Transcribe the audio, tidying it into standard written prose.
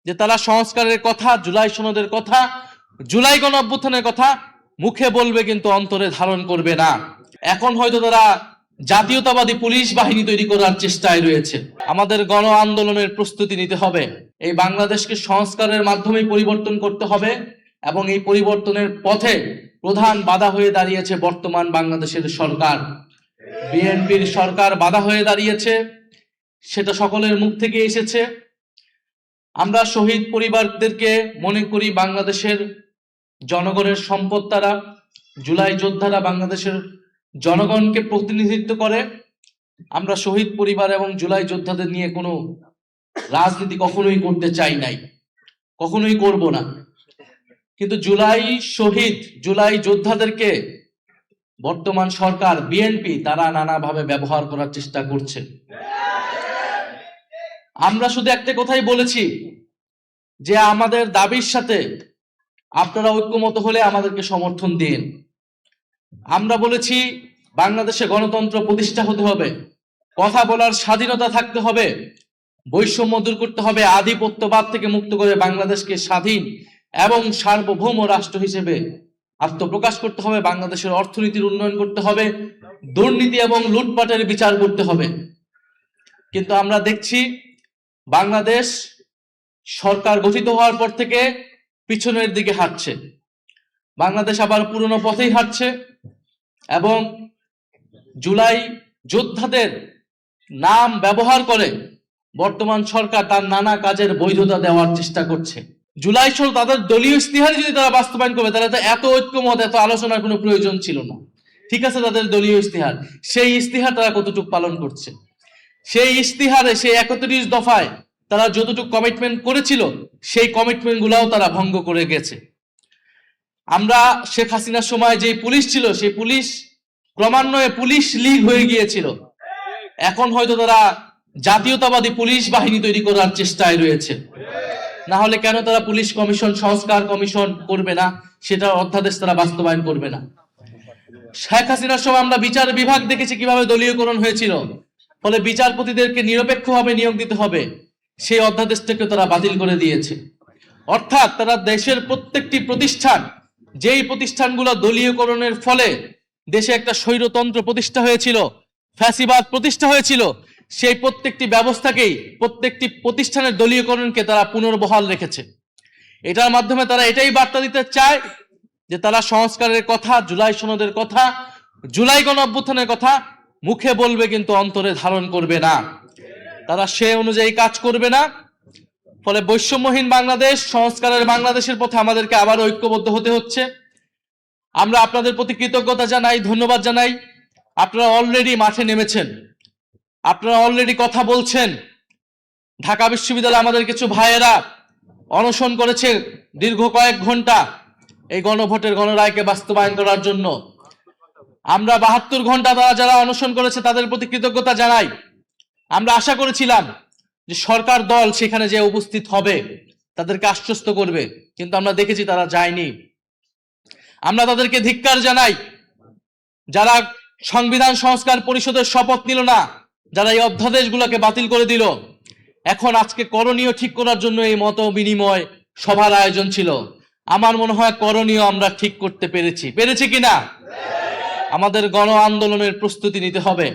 যে তারা সংস্কারের কথা, জুলাই সনদের কথা, জুলাই গণ অভ্যুত্থানের কথা মুখে বলবে কিন্তু অন্তরে ধারণ করবে না। এখন হয়তো তারা জাতীয়তাবাদী পুলিশ বাহিনী তৈরি করার চেষ্টায় রয়েছে। আমাদের গণ আন্দোলনের প্রস্তুতি নিতে হবে। এই বাংলাদেশকে সংস্কারের মাধ্যমে পরিবর্তন করতে হবে এবং এই পরিবর্তনের পথে প্রধান বাধা হয়ে দাঁড়িয়েছে বর্তমান বাংলাদেশের সরকার। বিএনপির সরকার বাধা হয়ে দাঁড়িয়েছে, সেটা সকলের মুখ থেকে এসেছে। আমরা শহীদ পরিবারদেরকে মনে করি বাংলাদেশের জনগণের সম্পদ। তারা জুলাই যোদ্ধারা বাংলাদেশের জনগণকে প্রতিনিধিত্ব করে। আমরা শহীদ পরিবার এবং জুলাই যোদ্ধাদের নিয়ে কোনো রাজনীতি কখনোই করতে চাই নাই, কখনোই করব না। কিন্তু জুলাই যোদ্ধাদেরকে বর্তমান সরকার বিএনপি তারা নানাভাবে ব্যবহার করার চেষ্টা করছে। আমরা শুধু একটা কথাই বলেছি যে আমাদের দাবির সাথে আপনারা ঐক্যমত হলে আমাদেরকে সমর্থন দিন। আমরা বলেছি বাংলাদেশে গণতন্ত্র প্রতিষ্ঠা হতে হবে, কথা বলার স্বাধীনতা থাকতে হবে, বৈষম্য দূর করতে হবে, আধিপত্যবাদ থেকে মুক্ত করে বাংলাদেশকে স্বাধীন এবং সার্বভৌম রাষ্ট্র হিসেবে আত্মপ্রকাশ করতে হবে, বাংলাদেশের অর্থনীতির উন্নয়ন করতে হবে, দুর্নীতি এবং লুটপাটের বিচার করতে হবে। কিন্তু আমরা দেখছি বাংলাদেশ সরকার গঠিত হওয়ার পর থেকে পিছনের দিকে হাঁটছে। বাংলাদেশ আবার পুরনো পথেই হাঁটছে এবং জুলাই যোদ্ধাদের নাম ব্যবহার করে বর্তমান সরকার তার নানা কাজের বৈধতা দেওয়ার চেষ্টা করছে। জুলাই সহ তাদের দলীয় ইস্তিহার যদি তারা বাস্তবায়ন করবে তাহলে তো এত ঐক্যমত, এত আলোচনার কোনো প্রয়োজন ছিল না। ঠিক আছে, তাদের দলীয় ইস্তিহার, সেই ইস্তিহার তারা কতটুকু পালন করছে? সেই ইস্তিহারে, সেই 31 দফায় তারা যতটুকু কমিটমেন্ট করেছিল সেই কমিটমেন্ট গুলাও তারা ভঙ্গ করে গেছে। আমরা শেখ হাসিনার সময় যে পুলিশ ছিল সেই পুলিশ ক্রমান্বয়ে পুলিশ লীগ হয়ে গিয়েছিল। এখন হয়তো তারা জাতীয়তাবাদী পুলিশ বাহিনী তৈরি করার চেষ্টায় রয়েছে। না হলে কেন তারা পুলিশ কমিশন, সংস্কার কমিশন করবে না? সেটার অধ্যাদেশ তারা বাস্তবায়ন করবে না। শেখ হাসিনার সময় আমরা বিচার বিভাগ দেখেছি কিভাবে দলীয়করণ হয়েছিল, ফলে বিচারপতিদেরকে নিরপেক্ষভাবে নিয়োগ দিতে হবে, সেই অধ্যাদেশটাকে তারা বাতিল করে দিয়েছে। অর্থাৎ তারা দেশের প্রত্যেকটি প্রতিষ্ঠান, যেই প্রতিষ্ঠানগুলো দলীয়করণের ফলে দেশে একটা স্বৈরতন্ত্র প্রতিষ্ঠা হয়েছিল, ফ্যাসিবাদ প্রতিষ্ঠা হয়েছিল, সেই প্রত্যেকটি ব্যবস্থাকেই, প্রত্যেকটি প্রতিষ্ঠানের দলীয়করণকে তারা পুনর্বহাল রেখেছে। এটার মাধ্যমে তারা এটাই বার্তা দিতে চায় যে তারা সংস্কারের কথা, জুলাই সনদের কথা, জুলাই গণ অভ্যুত্থানের কথা মুখে বলবে কিন্তু অন্তরে ধারণ করবে না। তারা সে অনুযায়ী কাজ করবে না। ফলে বৈষম্যহীন বাংলাদেশ, সংস্কারের বাংলাদেশের পথে আমাদেরকে আবার ঐক্যবদ্ধ হতে হচ্ছে। আমরা আপনাদের প্রতি কৃতজ্ঞতা জানাই, ধন্যবাদ জানাই। আপনারা অলরেডি মাঠে নেমেছেন, আপনারা অলরেডি কথা বলছেন। ঢাকা বিশ্ববিদ্যালয়ে আমাদের কিছু ভাইয়েরা অনশন করেছে দীর্ঘ কয়েক ঘন্টা এই গণভোটের গণরায়কে বাস্তবায়ন করার জন্য। আমরা 72 ঘন্টা যারা অনশন করেছে তাদের প্রতি কৃতজ্ঞতা জানাই। আমরা আশা করেছিলাম যে সরকার দল সেখানে যে উপস্থিত হবে, তাদেরকে আশ্বস্ত করবে, কিন্তু আমরা দেখেছি তারা যায়নি। আমরা তাদেরকে ধিক্কার জানাই যারা সংবিধান সংস্কার পরিষদের শপথ নিল না, যারা এই অধ্যাদেশগুলোকে বাতিল করে দিল। এখন আজকে করণীয় ঠিক করার জন্য এই মত বিনিময় সভার আয়োজন ছিল। আমার মনে হয় করণীয় আমরা ঠিক করতে পেরেছি কিনা? আমাদের গণ আন্দোলনের প্রস্তুতি নিতে হবে।